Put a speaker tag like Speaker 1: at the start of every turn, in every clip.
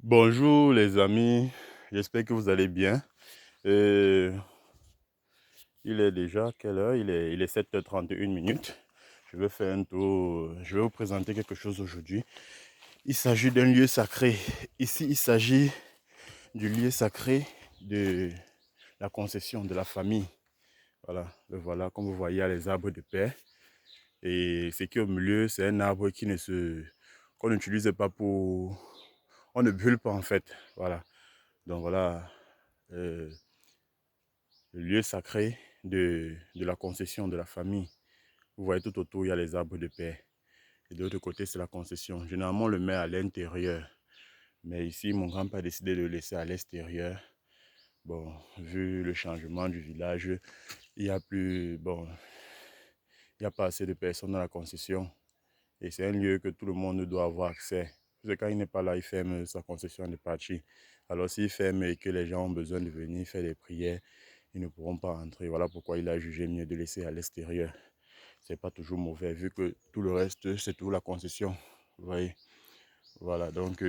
Speaker 1: Bonjour les amis, j'espère que vous allez bien. Euh, il est déjà quelle heure? Il est 7h31 minutes. Je vais faire un tour, je vais vous présenter quelque chose aujourd'hui. Il s'agit d'un lieu sacré. Ici, il s'agit du lieu sacré de la concession de la famille. Voilà, le voilà, comme vous voyez, il y a les arbres de paix. Et ce qui est au milieu, c'est un arbre qu'on n'utilise pas pour... On ne brûle pas en fait. Voilà. Donc voilà. euh, le lieu sacré de la concession de la famille. Vous voyez tout autour, il y a les arbres de paix. Et de l'autre côté, c'est la concession. Généralement, on le met à l'intérieur. Mais ici, mon grand-père a décidé de le laisser à l'extérieur. Bon, vu le changement du village, il n'y a plus, bon, il n'y a pas assez de personnes dans la concession. Et c'est un lieu que tout le monde doit avoir accès. Parce que quand il n'est pas là, il ferme sa concession de partie. Alors s'il ferme et que les gens ont besoin de venir faire des prières, ils ne pourront pas entrer. Voilà pourquoi il a jugé mieux de laisser à l'extérieur. C'est pas toujours mauvais, vu que tout le reste, c'est tout la concession. Vous voyez? Voilà, donc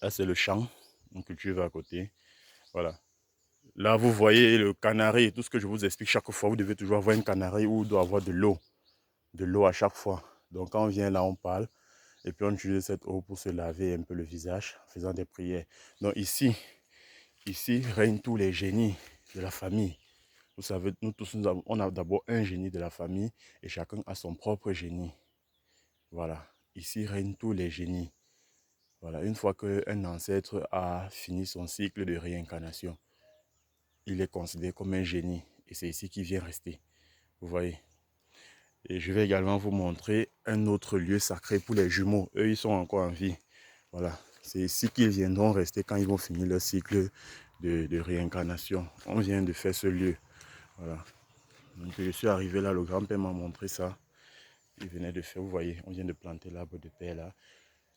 Speaker 1: là, c'est le champ. On cultive à côté. Voilà. Là, vous voyez le canari. Tout ce que je vous explique chaque fois, vous devez toujours avoir un canari où il doit avoir de l'eau. De l'eau à chaque fois. Donc, quand on vient là, on parle. Et puis, on utilise cette eau pour se laver un peu le visage en faisant des prières. Donc, ici règnent tous les génies de la famille. Vous savez, nous tous, on a d'abord un génie de la famille et chacun a son propre génie. Voilà. Ici règnent tous les génies. Voilà. Une fois qu'un ancêtre a fini son cycle de réincarnation, il est considéré comme un génie. Et c'est ici qu'il vient rester. Vous voyez. Et je vais également vous montrer un autre lieu sacré pour les jumeaux. Eux, ils sont encore en vie. Voilà. C'est ici qu'ils viendront rester quand ils vont finir leur cycle de réincarnation. On vient de faire ce lieu. Voilà. Donc je suis arrivé là, le grand-père m'a montré ça. Il venait de faire, vous voyez, on vient de planter l'arbre de paix là.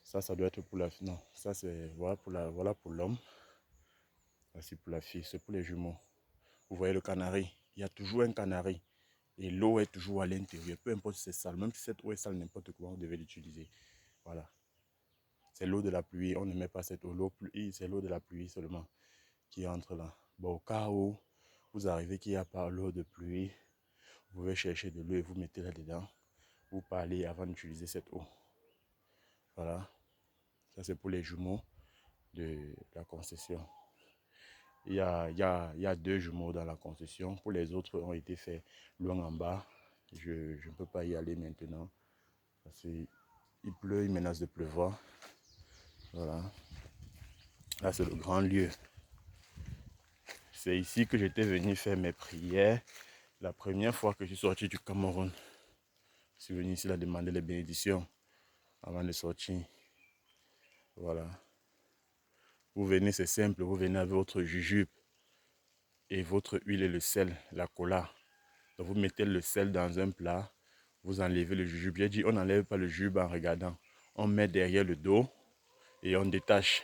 Speaker 1: Ça doit être pour la fille. Non, ça c'est, voilà pour l'homme. Ça c'est pour la fille, c'est pour les jumeaux. Vous voyez le canari, il y a toujours un canari. Et l'eau est toujours à l'intérieur, peu importe si c'est sale. Même si cette eau est sale, n'importe comment, vous devez l'utiliser. Voilà. C'est l'eau de la pluie, on ne met pas cette eau. L'eau pluie, c'est l'eau de la pluie seulement qui entre là. Bon, au cas où vous arrivez qu'il n'y a pas l'eau de pluie, vous pouvez chercher de l'eau et vous mettez là-dedans. Vous parlez avant d'utiliser cette eau. Voilà. Ça, c'est pour les jumeaux de la concession. Il y a deux jumeaux dans la concession. Pour les autres, ont été faits loin en bas. Je ne peux pas y aller maintenant. Parce qu'il pleut, il menace de pleuvoir. Voilà. Là, c'est le grand lieu. C'est ici que j'étais venu faire mes prières. La première fois que je suis sorti du Cameroun. Je suis venu ici là demander les bénédictions avant de sortir. Voilà. Vous venez, c'est simple. Vous venez avec votre jujube et votre huile et le sel, la cola. Donc vous mettez le sel dans un plat, vous enlevez le jujube. J'ai dit on n'enlève pas le jujube en regardant. On met derrière le dos et on détache.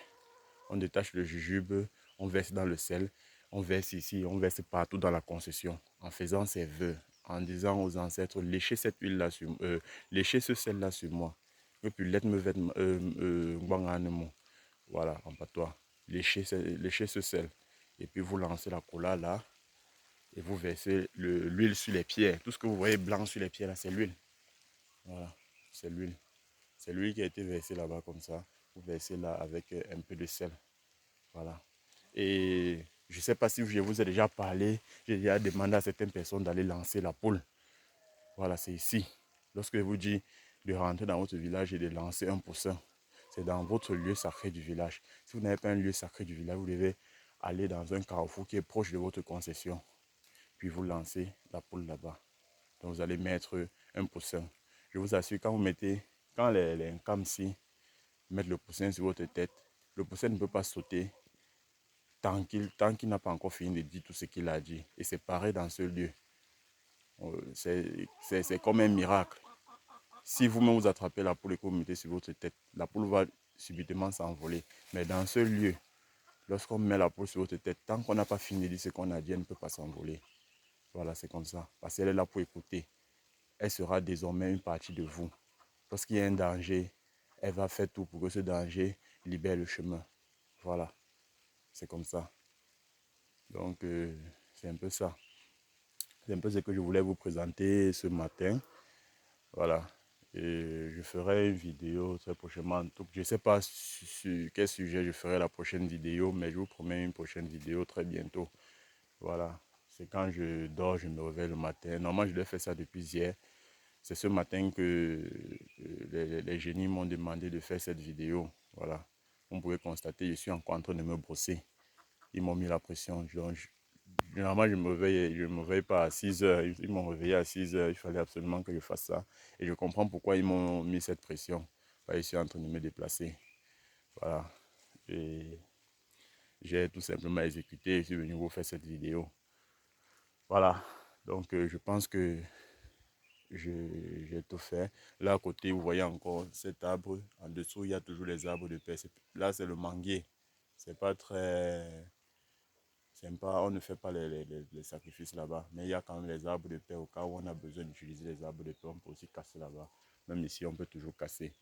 Speaker 1: On détache le jujube, on verse dans le sel, on verse ici, on verse partout dans la concession. En faisant ses vœux, en disant aux ancêtres, léchez cette huile-là sur léchez ce sel-là sur moi. Et puis let me voilà, en patois. Léchez ce sel. Et puis vous lancez la cola là. Et vous versez l'huile sur les pierres. Tout ce que vous voyez blanc sur les pierres là, c'est l'huile. Voilà, c'est l'huile. C'est l'huile qui a été versée là-bas comme ça. Vous versez là avec un peu de sel. Voilà. Et je ne sais pas si je vous ai déjà parlé, j'ai déjà demandé à certaines personnes d'aller lancer la poule. Voilà, c'est ici. Lorsque je vous dis de rentrer dans votre village et de lancer un poussin, c'est dans votre lieu sacré du village. Si vous n'avez pas un lieu sacré du village, vous devez aller dans un carrefour qui est proche de votre concession. Puis vous lancez la poule là-bas. Donc vous allez mettre un poussin. Je vous assure, quand les Nkamsi mettent le poussin sur votre tête, le poussin ne peut pas sauter tant qu'il n'a pas encore fini de dire tout ce qu'il a dit. Et c'est pareil dans ce lieu. C'est comme un miracle. Si vous-même vous attrapez la poule et que vous mettez sur votre tête, la poule va subitement s'envoler. Mais dans ce lieu, lorsqu'on met la poule sur votre tête, tant qu'on n'a pas fini de dire ce qu'on a dit, elle ne peut pas s'envoler. Voilà, c'est comme ça. Parce qu'elle est là pour écouter. Elle sera désormais une partie de vous. Lorsqu'il y a un danger, elle va faire tout pour que ce danger libère le chemin. Voilà, c'est comme ça. Donc, c'est un peu ça. C'est un peu ce que je voulais vous présenter ce matin. Voilà. Et je ferai une vidéo très prochainement. Donc, je ne sais pas sur quel sujet je ferai la prochaine vidéo, mais je vous promets une prochaine vidéo très bientôt. Voilà. C'est quand je dors, je me réveille le matin. Normalement, je dois faire ça depuis hier. C'est ce matin que les génies m'ont demandé de faire cette vidéo. Voilà. Vous pouvez constater, je suis encore en train de me brosser. Ils m'ont mis la pression. Généralement, je me réveille pas à 6 heures. Ils m'ont réveillé à 6 heures. Il fallait absolument que je fasse ça. Et je comprends pourquoi ils m'ont mis cette pression. Je suis en train de me déplacer. Voilà. Et j'ai tout simplement exécuté. Je suis venu vous faire cette vidéo. Voilà. Donc, je pense que j'ai tout fait. Là, à côté, vous voyez encore cet arbre. En dessous, il y a toujours les arbres de paix. Là, c'est le manguier. C'est pas très sympa. On ne fait pas les sacrifices là-bas. Mais il y a quand même les arbres de paix. Au cas où on a besoin d'utiliser les arbres de paix, on peut aussi casser là-bas. Même ici, on peut toujours casser.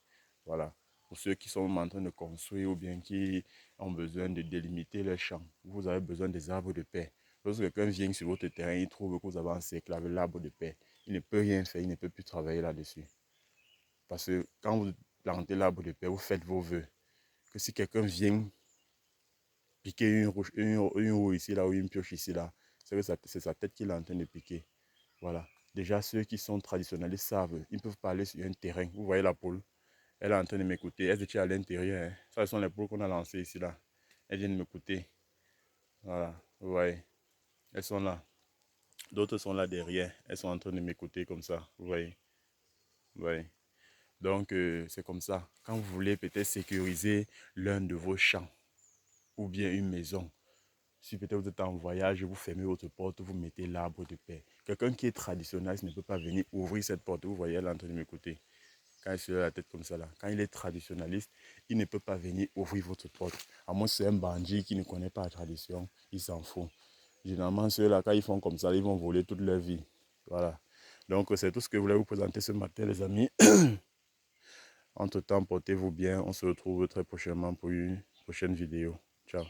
Speaker 1: Voilà. Pour ceux qui sont en train de construire ou bien qui ont besoin de délimiter leur champ, vous avez besoin des arbres de paix. Lorsque quelqu'un vient sur votre terrain, il trouve que vous avez encerclé avec l'arbre de paix. Il ne peut rien faire, il ne peut plus travailler là-dessus. Parce que quand vous plantez l'arbre de paix, vous faites vos vœux. Que si quelqu'un vient piquer une roue ici, là, ou une pioche ici, là, c'est sa tête qu'il est en train de piquer. Voilà. Déjà, ceux qui sont traditionnalistes savent, ils peuvent parler sur un terrain. Vous voyez la poule, elle est en train de m'écouter. Elle est à l'intérieur. Hein. Ça, ce sont les poules qu'on a lancées ici, là. Elles viennent m'écouter. Voilà. Vous voyez. Elles sont là. D'autres sont là derrière. Elles sont en train de m'écouter comme ça. Vous voyez. Vous voyez. Donc, c'est comme ça. Quand vous voulez peut-être sécuriser l'un de vos champs ou bien une maison, si peut-être vous êtes en voyage, vous fermez votre porte, vous mettez l'arbre de paix. Quelqu'un qui est traditionnaliste ne peut pas venir ouvrir cette porte. Vous voyez, elle est en train de m'écouter. Quand il se lève la tête comme ça, là. Quand il est traditionnaliste, il ne peut pas venir ouvrir votre porte. À moins que c'est un bandit qui ne connaît pas la tradition, il s'en fout. Généralement, ceux-là, quand ils font comme ça, ils vont voler toute leur vie. Voilà. Donc, c'est tout ce que je voulais vous présenter ce matin, les amis. Entre-temps, portez-vous bien. On se retrouve très prochainement pour une prochaine vidéo. Ciao.